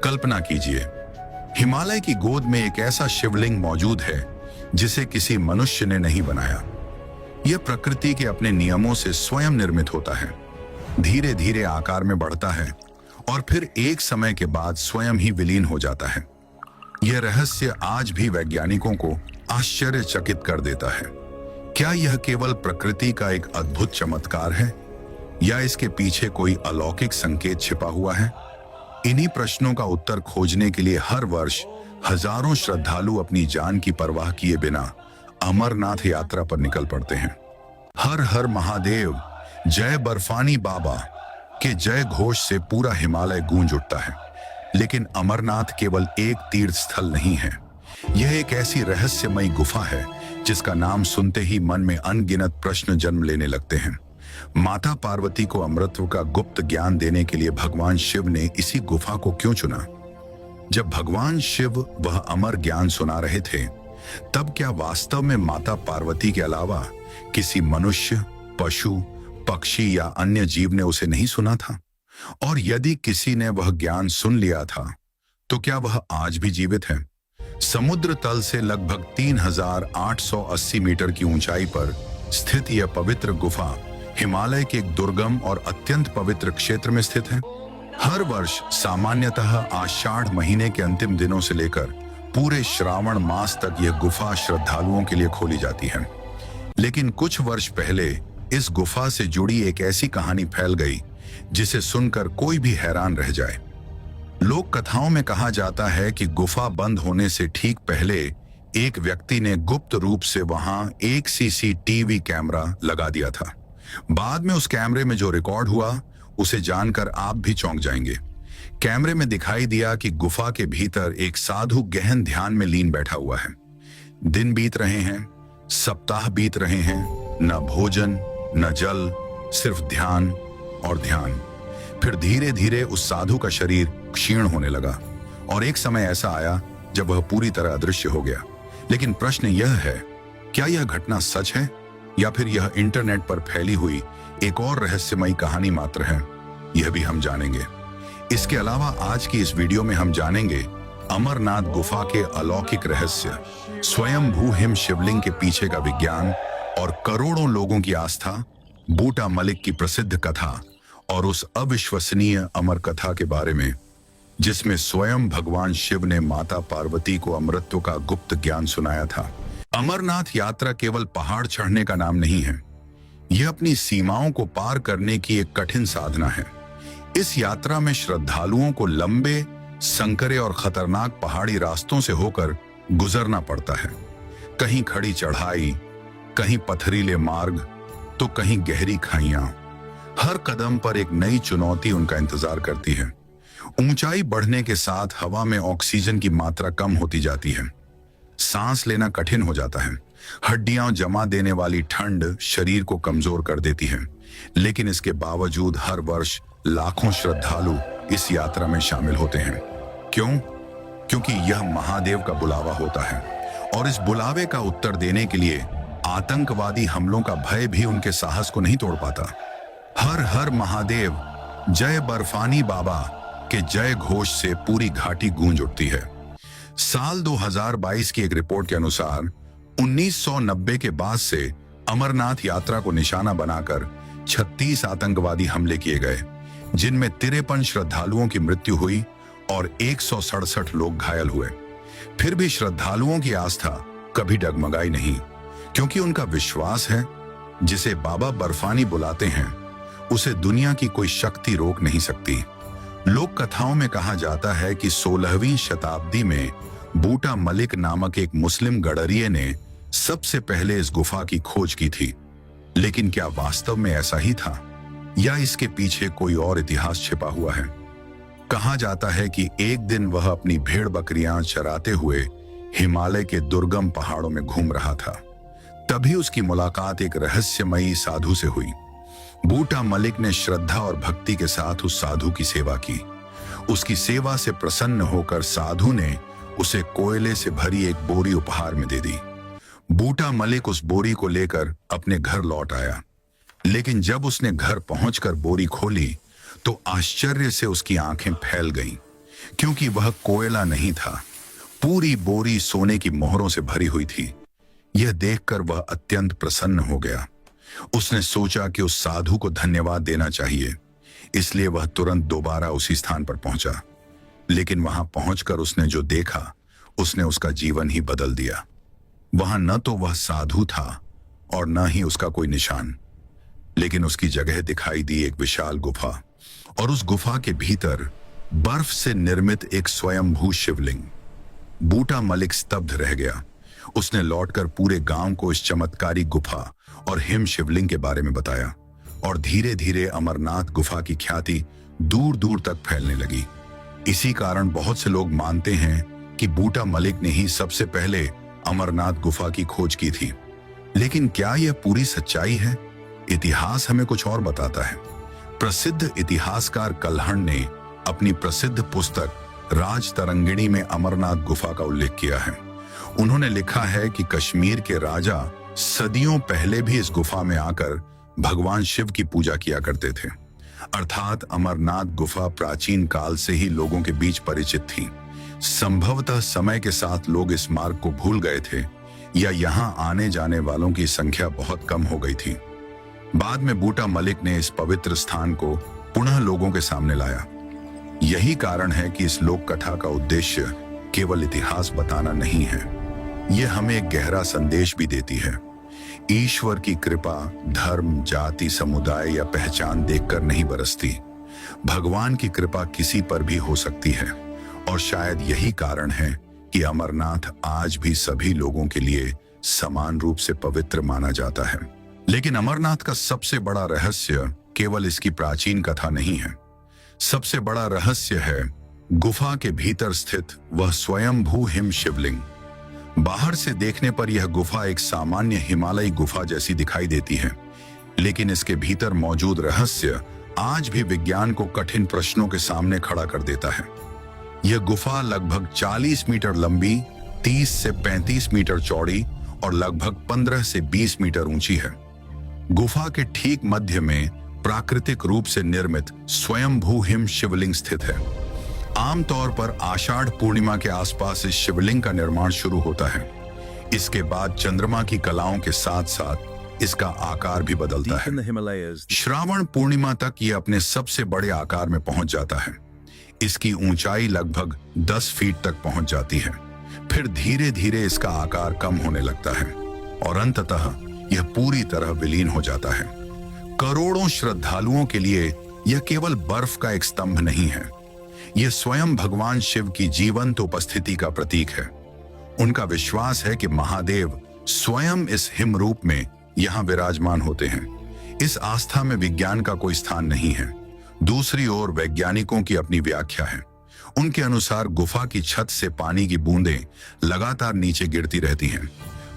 कल्पना कीजिए, हिमालय की गोद में एक ऐसा शिवलिंग मौजूद है जिसे किसी मनुष्य ने नहीं बनाया। यह प्रकृति के अपने नियमों से स्वयं निर्मित होता है, धीरे धीरे आकार में बढ़ता है और फिर एक समय के बाद स्वयं ही विलीन हो जाता है। यह रहस्य आज भी वैज्ञानिकों को आश्चर्यचकित कर देता है। क्या यह केवल प्रकृति का एक अद्भुत चमत्कार है या इसके पीछे कोई अलौकिक संकेत छिपा हुआ है? इन्हीं प्रश्नों का उत्तर खोजने के लिए हर वर्ष हजारों श्रद्धालु अपनी जान की परवाह किए बिना अमरनाथ यात्रा पर निकल पड़ते हैं। हर हर महादेव, जय बर्फानी बाबा के जय घोष से पूरा हिमालय गूंज उठता है। लेकिन अमरनाथ केवल एक तीर्थ स्थल नहीं है, यह एक ऐसी रहस्यमयी गुफा है जिसका नाम सुनते ही मन में अनगिनत प्रश्न जन्म लेने लगते हैं। माता पार्वती को अमृतत्व का गुप्त ज्ञान देने के लिए भगवान शिव ने इसी गुफा को क्यों चुना? जब भगवान शिव वह अमर ज्ञान सुना रहे थे, तब क्या वास्तव में माता पार्वती के अलावा किसी मनुष्य, पशु, पक्षी या अन्य जीव ने उसे नहीं सुना था? और यदि किसी ने वह ज्ञान सुन लिया था, तो क्या वह आज भी जीवित है? समुद्र तल से लगभग 3880 मीटर की ऊंचाई पर स्थित यह पवित्र गुफा हिमालय के एक दुर्गम और अत्यंत पवित्र क्षेत्र में स्थित है। हर वर्ष सामान्यतः आषाढ़ महीने के अंतिम दिनों से लेकर पूरे श्रावण मास तक यह गुफा श्रद्धालुओं के लिए खोली जाती है। लेकिन कुछ वर्ष पहले इस गुफा से जुड़ी एक ऐसी कहानी फैल गई जिसे सुनकर कोई भी हैरान रह जाए। लोक कथाओं में कहा जाता है कि गुफा बंद होने से ठीक पहले एक व्यक्ति ने गुप्त रूप से वहां एक सीसीटीवी कैमरा लगा दिया था। बाद में उस कैमरे में जो रिकॉर्ड हुआ उसे जानकर आप भी चौंक जाएंगे। कैमरे में दिखाई दिया कि गुफा के भीतर एक साधु गहन ध्यान में लीन बैठा हुआ है। दिन बीत रहे हैं, सप्ताह बीत रहे हैं, न भोजन न जल, सिर्फ ध्यान और ध्यान। फिर धीरे धीरे उस साधु का शरीर क्षीण होने लगा और एक समय ऐसा आया जब वह पूरी तरह अदृश्य हो गया। लेकिन प्रश्न यह है, क्या यह घटना सच है या फिर यह इंटरनेट पर फैली हुई एक और रहस्यमयी कहानी मात्र है? यह भी हम जानेंगे। इसके अलावा आज की इस वीडियो में हम जानेंगे अमरनाथ गुफा के अलौकिक रहस्य, स्वयं भू हिम शिवलिंग के पीछे का विज्ञान और करोड़ों लोगों की आस्था, बूटा मलिक की प्रसिद्ध कथा और उस अविश्वसनीय अमर कथा के बारे में जिसमें स्वयं भगवान शिव ने माता पार्वती को अमृतत्व का गुप्त ज्ञान सुनाया था। अमरनाथ यात्रा केवल पहाड़ चढ़ने का नाम नहीं है, यह अपनी सीमाओं को पार करने की एक कठिन साधना है। इस यात्रा में श्रद्धालुओं को लंबे, संकरे और खतरनाक पहाड़ी रास्तों से होकर गुजरना पड़ता है। कहीं खड़ी चढ़ाई, कहीं पथरीले मार्ग, तो कहीं गहरी खाइयां। हर कदम पर एक नई चुनौती उनका इंतजार करती है। ऊंचाई बढ़ने के साथ हवा में ऑक्सीजन की मात्रा कम होती जाती है, सांस लेना कठिन हो जाता है। हड्डियां जमा देने वाली ठंड शरीर को कमजोर कर देती है। लेकिन इसके बावजूद हर वर्ष लाखों श्रद्धालु इस यात्रा में शामिल होते हैं। क्यों? क्योंकि यह महादेव का बुलावा होता है और इस बुलावे का उत्तर देने के लिए आतंकवादी हमलों का भय भी उनके साहस को नहीं तोड़ पाता। हर हर महादेव, जय बर्फानी बाबा के जय घोष से पूरी घाटी गूंज उठती है। साल 2022 की एक रिपोर्ट के अनुसार 1990 के बाद से अमरनाथ यात्रा को निशाना बनाकर 36 आतंकवादी हमले किए गए, जिनमें 53 श्रद्धालुओं की मृत्यु हुई और 167 लोग घायल हुए। फिर भी श्रद्धालुओं की आस्था कभी डगमगाई नहीं, क्योंकि उनका विश्वास है जिसे बाबा बर्फानी बुलाते हैं उसे दुनिया की कोई शक्ति रोक नहीं सकती। लोक कथाओं में कहा जाता है कि 16वीं शताब्दी में बूटा मलिक नामक एक मुस्लिम गडरिये ने सबसे पहले इस गुफा की खोज की थी। लेकिन क्या वास्तव में ऐसा ही था या इसके पीछे कोई और इतिहास छिपा हुआ है? कहा जाता है कि एक दिन वह अपनी भेड़ बकरियां चराते हुए हिमालय के दुर्गम पहाड़ों में घूम रहा था। तभी उसकी मुलाकात एक रहस्यमयी साधु से हुई। बूटा मलिक ने श्रद्धा और भक्ति के साथ उस साधु की सेवा की। उसकी सेवा से प्रसन्न होकर साधु ने उसे कोयले से भरी एक बोरी उपहार में दे दी। बूटा मलिक उस बोरी को लेकर अपने घर लौट आया, लेकिन जब उसने घर पहुंचकर बोरी खोली तो आश्चर्य से उसकी आंखें फैल गईं, क्योंकि वह कोयला नहीं था, पूरी बोरी सोने की मोहरों से भरी हुई थी। यह देखकर वह अत्यंत प्रसन्न हो गया। उसने सोचा कि उस साधु को धन्यवाद देना चाहिए, इसलिए वह तुरंत दोबारा उसी स्थान पर पहुंचा। लेकिन वहां पहुंचकर उसने जो देखा, उसने उसका जीवन ही बदल दिया। वहां न तो वह साधु था और न ही उसका कोई निशान, लेकिन उसकी जगह दिखाई दी एक विशाल गुफा, और उस गुफा के भीतर बर्फ से निर्मित एक स्वयंभू शिवलिंग। बूटा मलिक स्तब्ध रह गया। उसने लौटकर पूरे गांव को इस चमत्कारी गुफा और हिम शिवलिंग के बारे में बताया, और धीरे धीरे अमरनाथ गुफा की ख्याति दूर दूर तक फैलने लगी। इसी कारण बहुत से लोग मानते हैं कि बूटा मलिक ने ही सबसे पहले अमरनाथ गुफा की खोज की थी। लेकिन क्या यह पूरी सच्चाई है? इतिहास हमें कुछ और बताता है। प्रसिद्ध इतिहासकार कल्हण ने अपनी प्रसिद्ध पुस्तक राज तरंगिणी में अमरनाथ गुफा का उल्लेख किया है। उन्होंने लिखा है कि कश्मीर के राजा सदियों पहले भी इस गुफा में आकर भगवान शिव की पूजा किया करते थे। अर्थात अमरनाथ गुफा प्राचीन काल से ही लोगों के बीच परिचित थी। संभवतः समय के साथ लोग इस मार्ग को भूल गए थे, या यहाँ आने जाने वालों की संख्या बहुत कम हो गई थी। बाद में बूटा मलिक ने इस पवित्र स्थान को पुनः लोगों के सामने लाया। यही कारण है कि इस लोक कथा का उद्देश्य केवल इतिहास बताना नहीं है, यह हमें एक गहरा संदेश भी देती है। ईश्वर की कृपा धर्म, जाति, समुदाय या पहचान देखकर नहीं बरसती। भगवान की कृपा किसी पर भी हो सकती है, और शायद यही कारण है कि अमरनाथ आज भी सभी लोगों के लिए समान रूप से पवित्र माना जाता है। लेकिन अमरनाथ का सबसे बड़ा रहस्य केवल इसकी प्राचीन कथा नहीं है। सबसे बड़ा रहस्य है गुफा के भीतर स्थित वह स्वयंभू हिम शिवलिंग। बाहर से देखने पर यह गुफा एक सामान्य हिमालयी गुफा जैसी दिखाई देती है, लेकिन इसके भीतर मौजूद रहस्य आज भी विज्ञान को कठिन प्रश्नों के सामने खड़ा कर देता है। यह गुफा लगभग 40 मीटर लंबी, 30 से 35 मीटर चौड़ी और लगभग 15 से 20 मीटर ऊंची है। गुफा के ठीक मध्य में प्राकृतिक रूप से निर्मित स्वयंभू हिम शिवलिंग स्थित है। आमतौर पर आषाढ़ पूर्णिमा के आसपास इस शिवलिंग का निर्माण शुरू होता है। इसके बाद चंद्रमा की कलाओं के साथ साथ इसका आकार भी बदलता है। श्रावण पूर्णिमा तक यह अपने सबसे बड़े आकार में पहुंच जाता है। इसकी ऊंचाई लगभग 10 फीट तक पहुंच जाती है। फिर धीरे धीरे इसका आकार कम होने लगता है और अंततः यह पूरी तरह विलीन हो जाता है। करोड़ों श्रद्धालुओं के लिए यह केवल बर्फ का एक स्तंभ नहीं है, यह स्वयं भगवान शिव की जीवंत उपस्थिति का प्रतीक है। उनका विश्वास है कि महादेव स्वयं इस हिम रूप में यहाँ विराजमान होते हैं। इस आस्था में विज्ञान का कोई स्थान नहीं है। दूसरी ओर वैज्ञानिकों की अपनी व्याख्या है। उनके अनुसार गुफा की छत से पानी की बूंदें लगातार नीचे गिरती रहती हैं।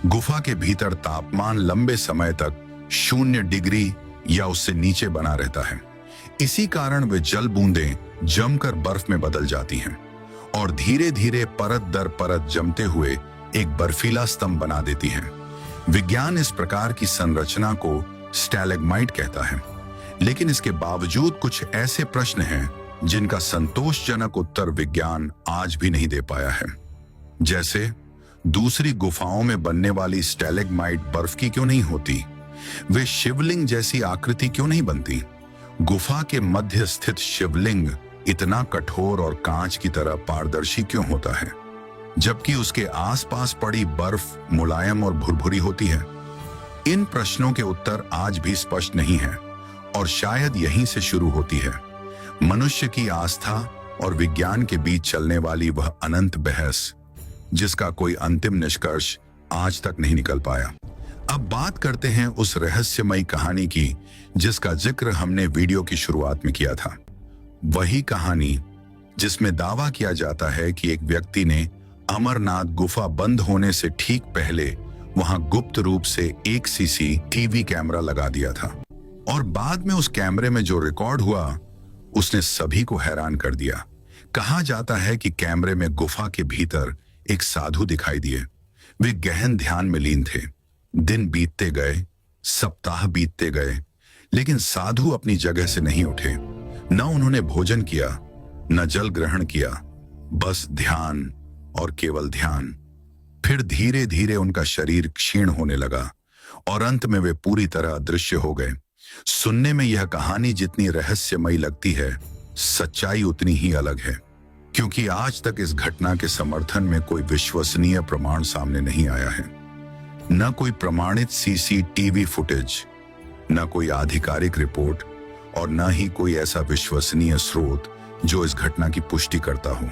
गुफा के भीतर तापमान लंबे समय तक 0 डिग्री या उससे नीचे बना रहता है। इसी कारण वे जल बूंदें जमकर बर्फ में बदल जाती हैं और धीरे धीरे परत दर परत जमते हुए एक बर्फीला स्तंभ बना देती हैं। विज्ञान इस प्रकार की संरचना को स्टैलेग्माइट कहता है, लेकिन इसके बावजूद कुछ ऐसे प्रश्न हैं जिनका संतोषजनक उत्तर विज्ञान आज भी नहीं दे पाया है। जैसे दूसरी गुफाओं में बनने वाली स्टैलेग्माइट बर्फ की क्यों नहीं होती? वे शिवलिंग जैसी आकृति क्यों नहीं बनती? गुफा के मध्य स्थित शिवलिंग इतना कठोर और कांच की तरह पारदर्शी क्यों होता है, जबकि उसके आसपास पड़ी बर्फ मुलायम और भुरभुरी होती है? इन प्रश्नों के उत्तर आज भी स्पष्ट नहीं है और शायद यहीं से शुरू होती है मनुष्य की आस्था और विज्ञान के बीच चलने वाली वह अनंत बहस, जिसका कोई अंतिम निष्कर्ष आज तक नहीं निकल पाया। अब बात करते हैं उस रहस्यमयी कहानी की जिसका जिक्र हमने वीडियो की शुरुआत में किया था। वही कहानी जिसमें दावा किया जाता है कि एक व्यक्ति ने अमरनाथ गुफा बंद होने से ठीक पहले वहां गुप्त रूप से एक CCTV कैमरा लगा दिया था और बाद में उस कैमरे में जो रिकॉर्ड हुआ उसने सभी को हैरान कर दिया। कहा जाता है कि कैमरे में गुफा के भीतर एक साधु दिखाई दिए। वे गहन ध्यान में लीन थे। दिन बीतते गए, सप्ताह बीतते गए, लेकिन साधु अपनी जगह से नहीं उठे। न उन्होंने भोजन किया, न जल ग्रहण किया, बस ध्यान और केवल ध्यान। फिर धीरे धीरे उनका शरीर क्षीण होने लगा और अंत में वे पूरी तरह अदृश्य हो गए। सुनने में यह कहानी जितनी रहस्यमयी लगती है, सच्चाई उतनी ही अलग है, क्योंकि आज तक इस घटना के समर्थन में कोई विश्वसनीय प्रमाण सामने नहीं आया है। न कोई प्रमाणित सीसीटीवी फुटेज, न कोई आधिकारिक रिपोर्ट और न ही कोई ऐसा विश्वसनीय स्रोत जो इस घटना की पुष्टि करता हो।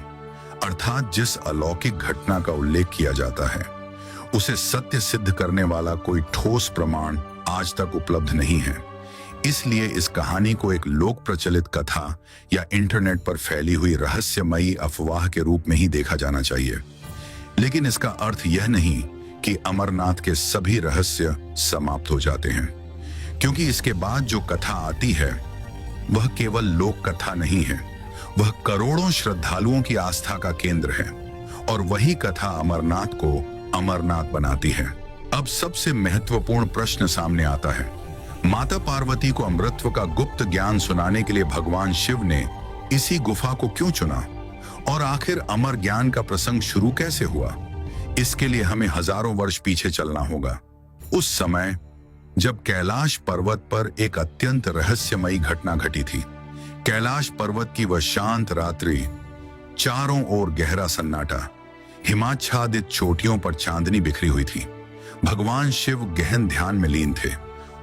अर्थात जिस अलौकिक घटना का उल्लेख किया जाता है उसे सत्य सिद्ध करने वाला कोई ठोस प्रमाण आज तक उपलब्ध नहीं है। इसलिए इस कहानी को एक लोक प्रचलित कथा या इंटरनेट पर फैली हुई रहस्यमयी अफवाह के रूप में ही देखा जाना चाहिए। लेकिन इसका अर्थ यह नहीं कि अमरनाथ के सभी रहस्य समाप्त हो जाते हैं, क्योंकि इसके बाद जो कथा आती है वह केवल लोक कथा नहीं है, वह करोड़ों श्रद्धालुओं की आस्था का केंद्र है और वही कथा अमरनाथ को अमरनाथ बनाती है। अब सबसे महत्वपूर्ण प्रश्न सामने आता है, माता पार्वती को अमृतत्व का गुप्त ज्ञान सुनाने के लिए भगवान शिव ने इसी गुफा को क्यों चुना और आखिर अमर ज्ञान का प्रसंग शुरू कैसे हुआ? इसके लिए हमें हजारों वर्ष पीछे चलना होगा, उस समय जब कैलाश पर्वत पर एक अत्यंत रहस्यमयी घटना घटी थी। कैलाश पर्वत की वह शांत रात्रि, चारों ओर गहरा सन्नाटा, हिमाच्छादित चोटियों पर चांदनी बिखरी हुई थी। भगवान शिव गहन ध्यान में लीन थे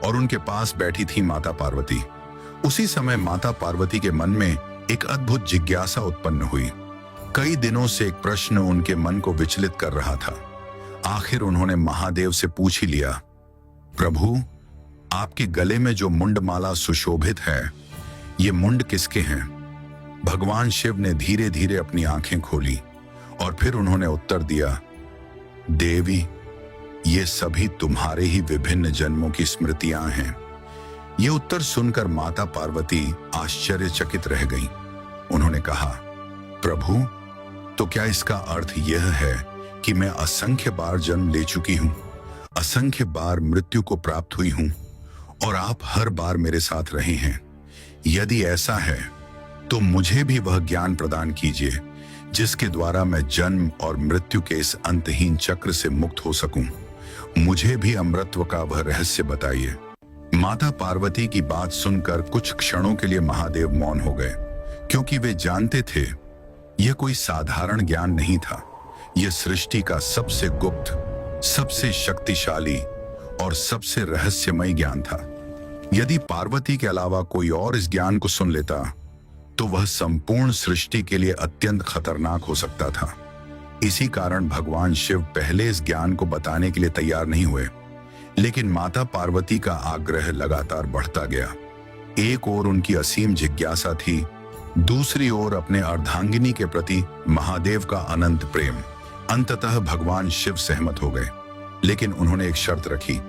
और उनके पास बैठी थी माता पार्वती। उसी समय माता पार्वती के मन में एक अद्भुत जिज्ञासा उत्पन्न हुई। कई दिनों से एक प्रश्न उनके मन को विचलित कर रहा था। आखिर उन्होंने महादेव से पूछ ही लिया, प्रभु, आपके गले में जो मुंडमाला सुशोभित है, ये मुंड किसके हैं? भगवान शिव ने धीरे धीरे अपनी आंखें खोली और फिर उन्होंने उत्तर दिया, देवी, ये सभी तुम्हारे ही विभिन्न जन्मों की स्मृतियां हैं। ये उत्तर सुनकर माता पार्वती आश्चर्यचकित रह गईं। उन्होंने कहा, प्रभु, तो क्या इसका अर्थ यह है कि मैं असंख्य बार जन्म ले चुकी हूं, असंख्य बार मृत्यु को प्राप्त हुई हूं और आप हर बार मेरे साथ रहे हैं? यदि ऐसा है तो मुझे भी वह ज्ञान प्रदान कीजिए जिसके द्वारा मैं जन्म और मृत्यु के इस अंतहीन चक्र से मुक्त हो सकूं। मुझे भी अमृतत्व का वह रहस्य बताइए। माता पार्वती की बात सुनकर कुछ क्षणों के लिए महादेव मौन हो गए, क्योंकि वे जानते थे यह कोई साधारण ज्ञान नहीं था। यह सृष्टि का सबसे गुप्त, सबसे शक्तिशाली और सबसे रहस्यमय ज्ञान था। यदि पार्वती के अलावा कोई और इस ज्ञान को सुन लेता तो वह संपूर्ण सृष्टि के लिए अत्यंत खतरनाक हो सकता था। इसी कारण भगवान शिव पहले इस ज्ञान को बताने के लिए तैयार नहीं हुए, लेकिन माता पार्वती का आग्रह लगातार बढ़ता गया। एक ओर उनकी असीम जिज्ञासा थी, दूसरी ओर अपने अर्धांगिनी के प्रति महादेव का अनंत प्रेम। अंततः भगवान शिव सहमत हो गए, लेकिन उन्होंने एक शर्त रखी,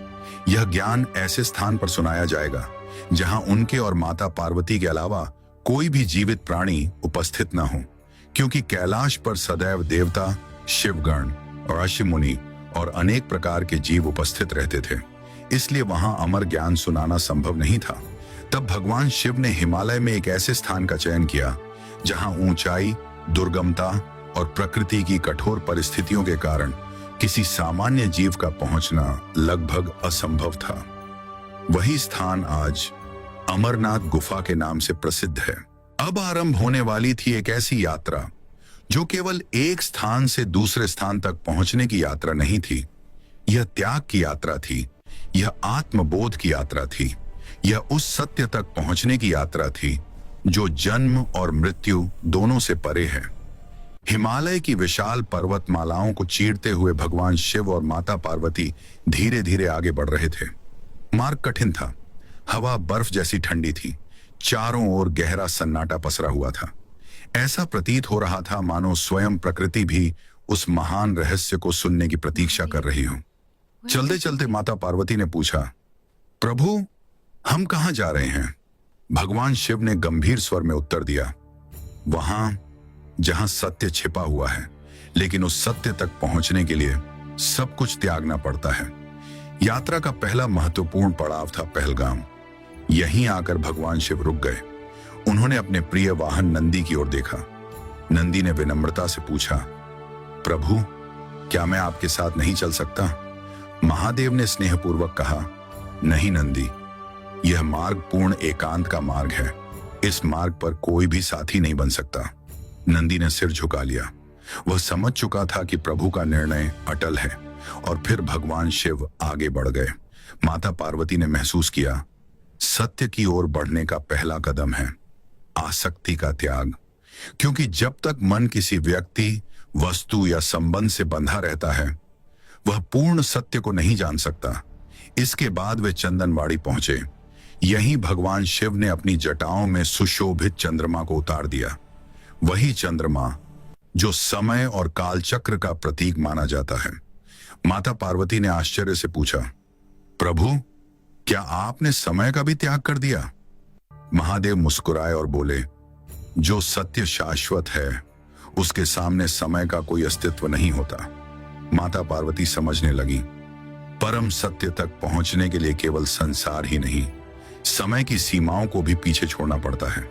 यह ज्ञान ऐसे स्थान पर सुनाया जाएगा जहां उनके और माता पार्वती के अलावा कोई भी जीवित प्राणी उपस्थित न हो, क्योंकि कैलाश पर सदैव देवता, शिवगण, ऋषि मुनि और अनेक प्रकार के जीव उपस्थित रहते थे, इसलिए वहां अमर ज्ञान सुनाना संभव नहीं था। तब भगवान शिव ने हिमालय में एक ऐसे स्थान का चयन किया जहां ऊंचाई, दुर्गमता और प्रकृति की कठोर परिस्थितियों के कारण किसी सामान्य जीव का पहुंचना लगभग असंभव था। वही स्थान आज अमरनाथ गुफा के नाम से प्रसिद्ध है। अब आरंभ होने वाली थी एक ऐसी यात्रा जो केवल एक स्थान से दूसरे स्थान तक पहुंचने की यात्रा नहीं थी। यह त्याग की यात्रा थी, यह आत्मबोध की यात्रा थी, यह उस सत्य तक पहुंचने की यात्रा थी जो जन्म और मृत्यु दोनों से परे है। हिमालय की विशाल पर्वतमालाओं को चीरते हुए भगवान शिव और माता पार्वती धीरे धीरे आगे बढ़ रहे थे। मार्ग कठिन था, हवा बर्फ जैसी ठंडी थी, चारों ओर गहरा सन्नाटा पसरा हुआ था। ऐसा प्रतीत हो रहा था मानो स्वयं प्रकृति भी उस महान रहस्य को सुनने की प्रतीक्षा कर रही हो। चलते चलते माता पार्वती ने पूछा, प्रभु, हम कहां जा रहे हैं? भगवान शिव ने गंभीर स्वर में उत्तर दिया, वहां जहां सत्य छिपा हुआ है, लेकिन उस सत्य तक पहुंचने के लिए सब कुछ त्यागना पड़ता है। यात्रा का पहला महत्वपूर्ण पड़ाव था पहलगाम। यहीं आकर भगवान शिव रुक गए। उन्होंने अपने प्रिय वाहन नंदी की ओर देखा। नंदी ने विनम्रता से पूछा, प्रभु, क्या मैं आपके साथ नहीं चल सकता? महादेव ने स्नेहपूर्वक कहा, नहीं नंदी, यह मार्ग पूर्ण एकांत का मार्ग है। इस मार्ग पर कोई भी साथी नहीं बन सकता। नंदी ने सिर झुका लिया। वह समझ चुका था कि प्रभु का निर्णय अटल है। और फिर भगवान शिव आगे बढ़ गए। माता पार्वती ने महसूस किया, सत्य की ओर बढ़ने का पहला कदम है आसक्ति का त्याग। क्योंकि जब तक मन किसी व्यक्ति, वस्तु या संबंध से बंधा रहता है, वह पूर्ण सत्य को नहीं जान सकता। इसके बाद वे चंदनवाड़ी पहुंचे। यहीं भगवान शिव ने अपनी जटाओं में सुशोभित चंद्रमा को उतार दिया। वही चंद्रमा जो समय और कालचक्र का प्रतीक माना जाता है। माता पार्वती ने आश्चर्य से पूछा, प्रभु, क्या आपने समय का भी त्याग कर दिया? महादेव मुस्कुराए और बोले, जो सत्य शाश्वत है उसके सामने समय का कोई अस्तित्व नहीं होता। माता पार्वती समझने लगी, परम सत्य तक पहुंचने के लिए केवल संसार ही नहीं, समय की सीमाओं को भी पीछे छोड़ना पड़ता है।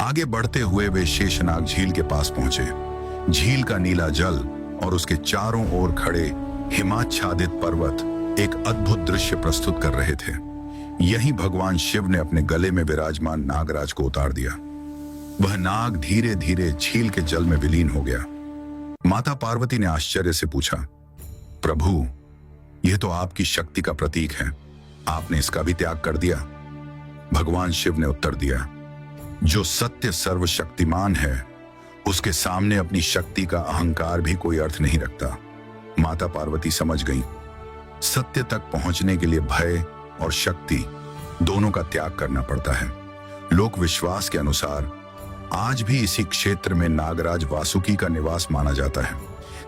आगे बढ़ते हुए वे शेषनाग झील के पास पहुंचे। झील का नीला जल और उसके चारों ओर खड़े हिमाच्छादित पर्वत एक अद्भुत दृश्य प्रस्तुत कर रहे थे। यहीं भगवान शिव ने अपने गले में विराजमान नागराज को उतार दिया। वह नाग धीरे धीरे झील के जल में विलीन हो गया। माता पार्वती ने आश्चर्य से पूछा, प्रभु, यह तो आपकी शक्ति का प्रतीक है, आपने इसका भी त्याग कर दिया? भगवान शिव ने उत्तर दिया, जो सत्य सर्वशक्तिमान है उसके सामने अपनी शक्ति का अहंकार भी कोई अर्थ नहीं रखता। माता पार्वती समझ गईं, सत्य तक पहुंचने के लिए भय और शक्ति दोनों का त्याग करना पड़ता है। लोक विश्वास के अनुसार आज भी इसी क्षेत्र में नागराज वासुकी का निवास माना जाता है।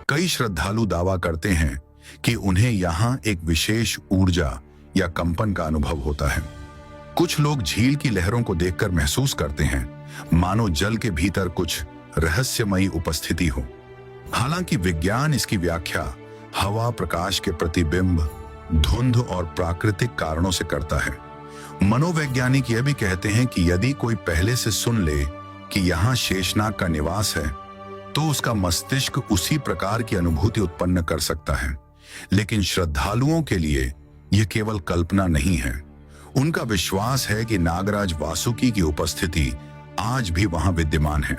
कई श्रद्धालु दावा करते हैं कि उन्हें यहाँ एक विशेष ऊर्जा या कंपन का अनुभव होता है। कुछ लोग झील की लहरों को देखकर महसूस करते हैं मानो जल के भीतर कुछ रहस्यमयी उपस्थिति हो। हालांकि विज्ञान इसकी व्याख्या हवा, प्रकाश के प्रतिबिंब, धुंध और प्राकृतिक कारणों से करता है। मनोवैज्ञानिक यह भी कहते हैं कि यदि कोई पहले से सुन ले कि यहाँ शेषनाग का निवास है तो उसका मस्तिष्क उसी प्रकार की अनुभूति उत्पन्न कर सकता है। लेकिन श्रद्धालुओं के लिए यह केवल कल्पना नहीं है। उनका विश्वास है कि नागराज वासुकी की उपस्थिति आज भी वहां विद्यमान है।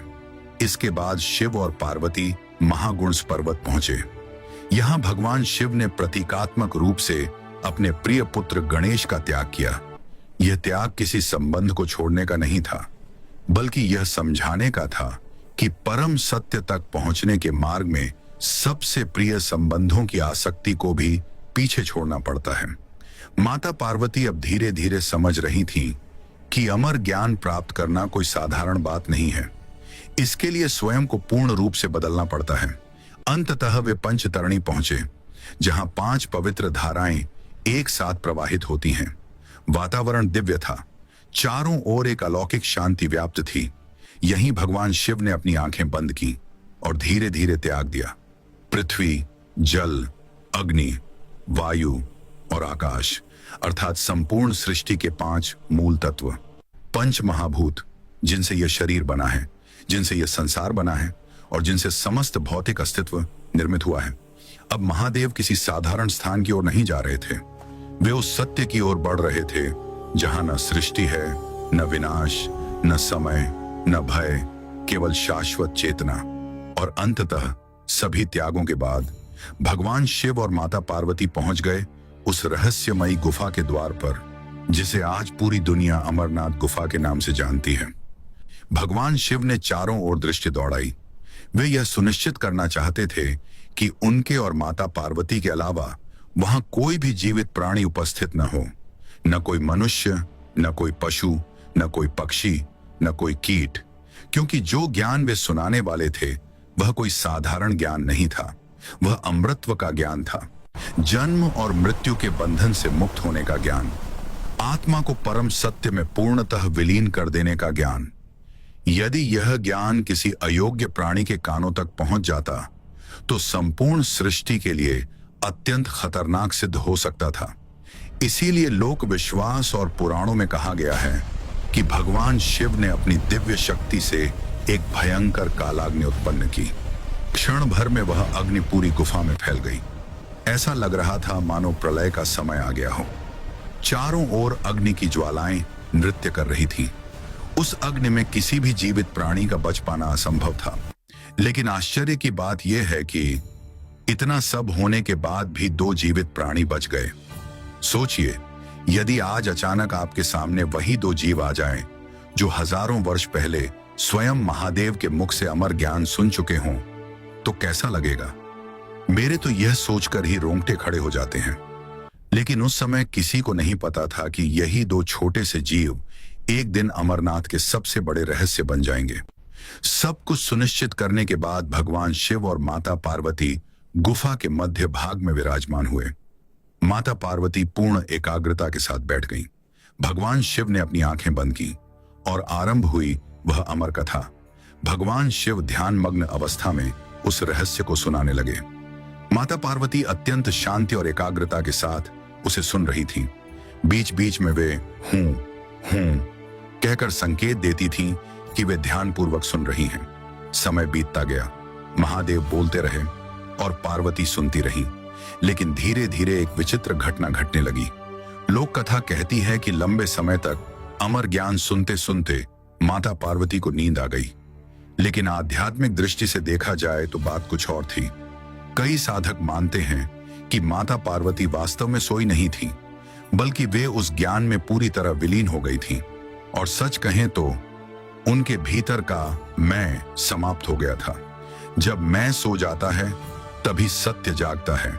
इसके बाद शिव और पार्वती महागुण्स पर्वत पहुंचे। यहां भगवान शिव ने प्रतीकात्मक रूप से अपने प्रिय पुत्र गणेश का त्याग किया। यह त्याग किसी संबंध को छोड़ने का नहीं था, बल्कि यह समझाने का था कि परम सत्य तक पहुंचने के मार्ग में सबसे प्रिय संबंधों की आसक्ति को भी पीछे छोड़ना पड़ता है। माता पार्वती अब धीरे धीरे समझ रही थी कि अमर ज्ञान प्राप्त करना कोई साधारण बात नहीं है। इसके लिए स्वयं को पूर्ण रूप से बदलना पड़ता है। अंततः वे पंचतरणी पहुंचे, जहां 5 पवित्र धाराएं एक साथ प्रवाहित होती हैं। वातावरण दिव्य था, चारों ओर एक अलौकिक शांति व्याप्त थी। यहीं भगवान शिव ने अपनी आंखें बंद की और धीरे धीरे त्याग दिया। पृथ्वी, जल, अग्नि, वायु और आकाश अर्थात संपूर्ण सृष्टि के 5 मूल तत्व, पंच महाभूत, जिनसे यह शरीर बना है, जिनसे यह संसार बना है और जिनसे समस्त भौतिक अस्तित्व निर्मित हुआ है। अब महादेव किसी साधारण स्थान की ओर नहीं जा रहे थे। वे उस सत्य की ओर बढ़ रहे थे जहां न सृष्टि है, न विनाश, न समय, न भय, केवल शाश्वत चेतना। और अंततः सभी त्यागों के बाद भगवान शिव और माता पार्वती पहुंच गए उस रहस्यमयी गुफा के द्वार पर, जिसे आज पूरी दुनिया अमरनाथ गुफा के नाम से जानती है। भगवान शिव ने चारों ओर दृष्टि दौड़ाई। वे यह सुनिश्चित करना चाहते थे कि उनके और माता पार्वती के अलावा वहां कोई भी जीवित प्राणी उपस्थित न हो, न कोई मनुष्य, न कोई पशु, न कोई पक्षी, न कोई कीट। क्योंकि जो ज्ञान वे सुनाने वाले थे वह कोई साधारण ज्ञान नहीं था, वह अमृतत्व का ज्ञान था, जन्म और मृत्यु के बंधन से मुक्त होने का ज्ञान, आत्मा को परम सत्य में पूर्णतः विलीन कर देने का ज्ञान। यदि यह ज्ञान किसी अयोग्य प्राणी के कानों तक पहुंच जाता तो संपूर्ण सृष्टि के लिए अत्यंत खतरनाक सिद्ध हो सकता था। इसीलिए लोक विश्वास और पुराणों में कहा गया है कि भगवान शिव ने अपनी दिव्य शक्ति से एक भयंकर कालाग्नि उत्पन्न की। क्षण भर में वह अग्नि पूरी गुफा में फैल गई। ऐसा लग रहा था मानो प्रलय का समय आ गया हो। चारों ओर अग्नि की ज्वालाएं नृत्य कर रही थीं। उस अग्नि में किसी भी जीवित प्राणी का बच पाना असंभव था। लेकिन आश्चर्य की बात यह है कि इतना सब होने के बाद भी 2 जीवित प्राणी बच गए। सोचिए, यदि आज अचानक आपके सामने वही 2 जीव आ जाएं, जो हजारों वर्ष पहले स्वयं महादेव के मुख से अमर ज्ञान सुन चुके हों, तो कैसा लगेगा? मेरे तो यह सोचकर ही रोंगटे खड़े हो जाते हैं। लेकिन उस समय किसी को नहीं पता था कि यही 2 छोटे से जीव एक दिन अमरनाथ के सबसे बड़े रहस्य बन जाएंगे। सब कुछ सुनिश्चित करने के बाद भगवान शिव और माता पार्वती गुफा के मध्य भाग में विराजमान हुए। माता पार्वती पूर्ण एकाग्रता के साथ बैठ गईं। भगवान शिव ने अपनी आंखें बंद की और आरंभ हुई वह अमर कथा। भगवान शिव ध्यान मग्न अवस्था में उस रहस्य को सुनाने लगे। माता पार्वती अत्यंत शांति और एकाग्रता के साथ उसे सुन रही थीं। बीच बीच में वे हूं कहकर संकेत देती थीं कि वे ध्यानपूर्वक सुन रही हैं। समय बीतता गया। महादेव बोलते रहे और पार्वती सुनती रही। लेकिन धीरे धीरे एक विचित्र घटना घटने लगी। लोक कथा कहती है कि लंबे समय तक अमर ज्ञान सुनते सुनते माता पार्वती को नींद आ गई। लेकिन आध्यात्मिक दृष्टि से देखा जाए तो बात कुछ और थी। कई साधक मानते हैं कि माता पार्वती वास्तव में सोई नहीं थी, बल्कि वे उस ज्ञान में पूरी तरह विलीन हो गई थीं। और सच कहें तो उनके भीतर का मैं समाप्त हो गया था। जब मैं सो जाता है तभी सत्य जागता है।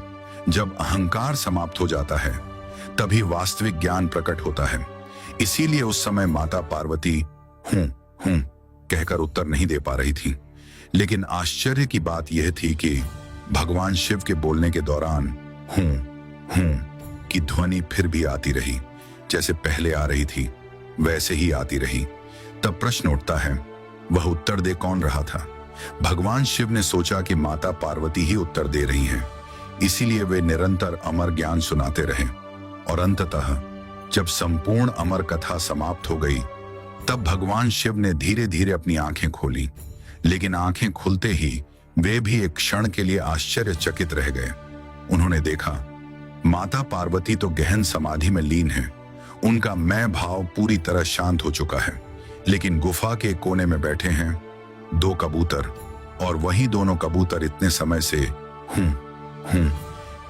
जब अहंकार समाप्त हो जाता है तभी वास्तविक ज्ञान प्रकट होता है। इसीलिए उस समय माता पार्वती हूं कहकर उत्तर नहीं दे पा रही थी। लेकिन आश्चर्य की बात यह थी कि भगवान शिव के बोलने के दौरान हूं की ध्वनि फिर भी आती रही। जैसे पहले आ रही थी वैसे ही आती रही। तब प्रश्न उठता है, वह उत्तर दे कौन रहा था? भगवान शिव ने सोचा कि माता पार्वती ही उत्तर दे रही हैं। इसीलिए वे निरंतर अमर ज्ञान सुनाते रहे। और अंततः जब संपूर्ण अमर कथा समाप्त हो गई, तब भगवान शिव ने धीरे धीरे अपनी आंखें खोली। लेकिन आंखें खुलते ही वे भी एक क्षण के लिए आश्चर्यचकित रह गए। उन्होंने देखा माता पार्वती तो गहन समाधि में लीन है। उनका मैं भाव पूरी तरह शांत हो चुका है। लेकिन गुफा के कोने में बैठे हैं 2 कबूतर, और वही दोनों कबूतर इतने समय से हूं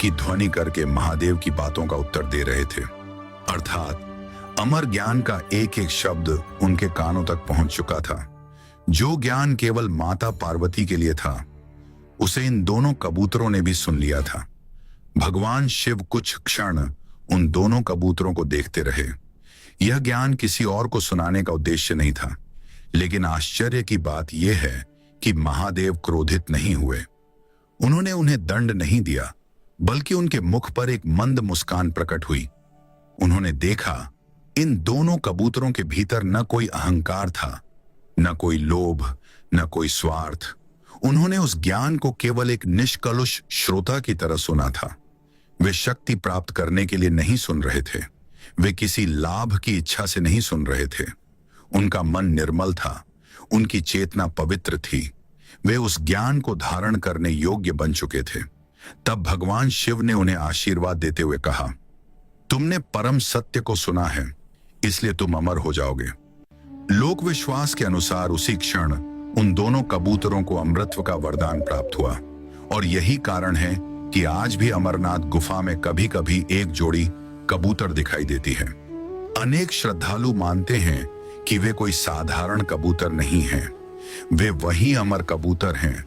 की ध्वनि करके महादेव की बातों का उत्तर दे रहे थे। अर्थात अमर ज्ञान का एक एक शब्द उनके कानों तक पहुंच चुका था। जो ज्ञान केवल माता पार्वती के लिए था, उसे इन दोनों कबूतरों ने भी सुन लिया था। भगवान शिव कुछ क्षण उन दोनों कबूतरों को देखते रहे। यह ज्ञान किसी और को सुनाने का उद्देश्य नहीं था। लेकिन आश्चर्य की बात यह है कि महादेव क्रोधित नहीं हुए। उन्होंने उन्हें दंड नहीं दिया, बल्कि उनके मुख पर एक मंद मुस्कान प्रकट हुई। उन्होंने देखा इन दोनों कबूतरों के भीतर न कोई अहंकार था, न कोई लोभ, न कोई स्वार्थ। उन्होंने उस ज्ञान को केवल एक निष्कलुष श्रोता की तरह सुना था। वे शक्ति प्राप्त करने के लिए नहीं सुन रहे थे। वे किसी लाभ की इच्छा से नहीं सुन रहे थे। उनका मन निर्मल था। उनकी चेतना पवित्र थी। वे उस ज्ञान को धारण करने योग्य बन चुके थे। तब भगवान शिव ने उन्हें आशीर्वाद देते हुए कहा, तुमने परम सत्य को सुना है, इसलिए तुम अमर हो जाओगे। लोक विश्वास के अनुसार उसी क्षण उन दोनों कबूतरों को अमृतत्व का वरदान प्राप्त हुआ। और यही कारण है कि आज भी अमरनाथ गुफा में कभी कभी एक जोड़ी कबूतर दिखाई देती है। अनेक श्रद्धालु मानते हैं कि वे कोई साधारण कबूतर नहीं हैं। वे वही अमर कबूतर हैं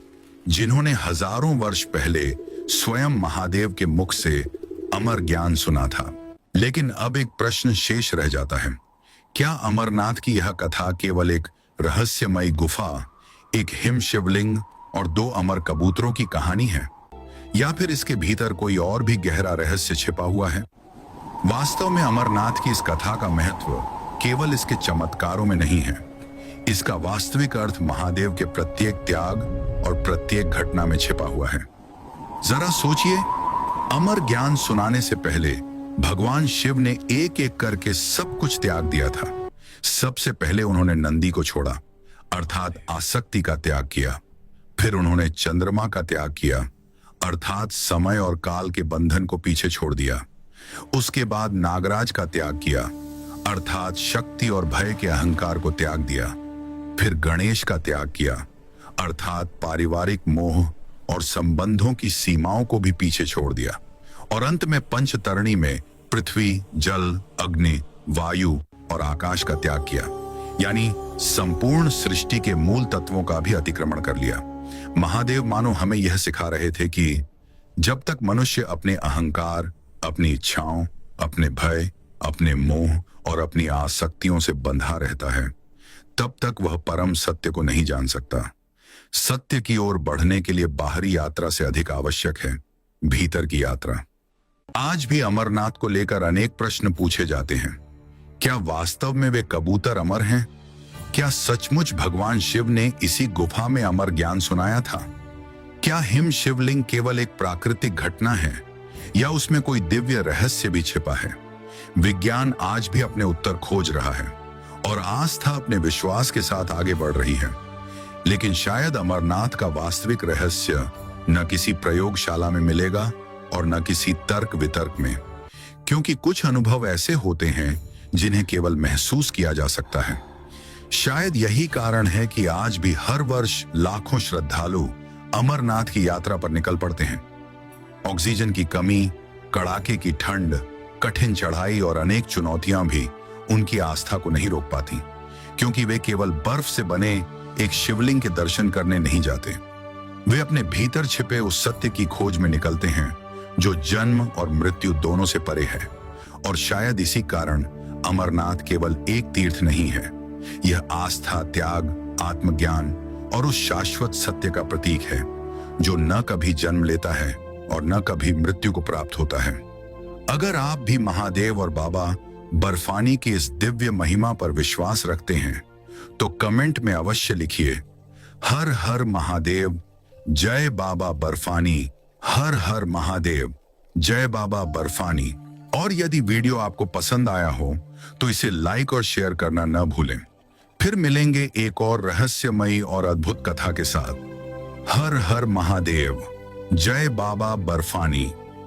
जिन्होंने हजारों वर्ष पहले स्वयं महादेव के मुख से अमर ज्ञान सुना था। लेकिन अब एक प्रश्न शेष रह जाता है, क्या अमरनाथ की यह कथा केवल एक रहस्यमयी गुफा, एक हिम शिवलिंग और 2 अमर कबूतरों की कहानी है, या फिर इसके भीतर कोई और भी गहरा रहस्य छिपा हुआ है? वास्तव में अमरनाथ की इस कथा का महत्व केवल इसके चमत्कारों में नहीं है। इसका वास्तविक अर्थ महादेव के प्रत्येक त्याग और प्रत्येक घटना में छिपा हुआ है। जरा सोचिए, अमर ज्ञान सुनाने से पहले भगवान शिव ने एक एक करके सब कुछ त्याग दिया था। सबसे पहले उन्होंने नंदी को छोड़ा, अर्थात आसक्ति का त्याग किया। फिर उन्होंने चंद्रमा का त्याग किया, अर्थात समय और काल के बंधन को पीछे छोड़ दिया। उसके बाद नागराज का त्याग किया, अर्थात शक्ति और भय के अहंकार को त्याग दिया। फिर गणेश का त्याग किया, अर्थात पारिवारिक मोह और संबंधों की सीमाओं को भी पीछे छोड़ दिया। और अंत में पंचतरणी में पृथ्वी, जल, अग्नि, वायु और आकाश का त्याग किया, यानी संपूर्ण सृष्टि के मूल तत्वों का भी अतिक्रमण कर लिया। महादेव मानो हमें यह सिखा रहे थे कि जब तक मनुष्य अपने अहंकार, अपनी इच्छाओं, अपने भय, अपने मोह और अपनी आसक्तियों से बंधा रहता है, तब तक वह परम सत्य को नहीं जान सकता। सत्य की ओर बढ़ने के लिए बाहरी यात्रा से अधिक आवश्यक है भीतर की यात्रा। आज भी अमरनाथ को लेकर अनेक प्रश्न पूछे जाते हैं। क्या वास्तव में वे कबूतर अमर हैं? क्या सचमुच भगवान शिव ने इसी गुफा में अमर ज्ञान सुनाया था? क्या हिम शिवलिंग केवल एक प्राकृतिक घटना है या उसमें कोई दिव्य रहस्य भी छिपा है? विज्ञान आज भी अपने उत्तर खोज रहा है और आस्था अपने विश्वास के साथ आगे बढ़ रही है। लेकिन शायद अमरनाथ का वास्तविक रहस्य न किसी प्रयोगशाला में मिलेगा और न किसी तर्क वितर्क में, क्योंकि कुछ अनुभव ऐसे होते हैं जिन्हें केवल महसूस किया जा सकता है। शायद यही कारण है कि आज भी हर वर्ष लाखों श्रद्धालु अमरनाथ की यात्रा पर निकल पड़ते हैं। ऑक्सीजन की कमी, कड़ाके की ठंड, कठिन चढ़ाई और अनेक चुनौतियां भी उनकी आस्था को नहीं रोक पाती, क्योंकि वे केवल बर्फ से बने एक शिवलिंग के दर्शन करने नहीं जाते। वे अपने भीतर छिपे उस सत्य की खोज में निकलते हैं जो जन्म और मृत्यु दोनों से परे है। और शायद इसी कारण अमरनाथ केवल एक तीर्थ नहीं है, यह आस्था, त्याग, आत्मज्ञान और उस शाश्वत सत्य का प्रतीक है जो न कभी जन्म लेता है और न कभी मृत्यु को प्राप्त होता है। अगर आप भी महादेव और बाबा बर्फानी की इस दिव्य महिमा पर विश्वास रखते हैं तो कमेंट में अवश्य लिखिए, हर हर महादेव, जय बाबा बर्फानी, हर हर महादेव, जय बाबा बर्फानी। और यदि वीडियो आपको पसंद आया हो तो इसे लाइक और शेयर करना न भूलें। फिर मिलेंगे एक और रहस्यमयी और अद्भुत कथा के साथ। हर हर महादेव, जय बाबा बर्फानी।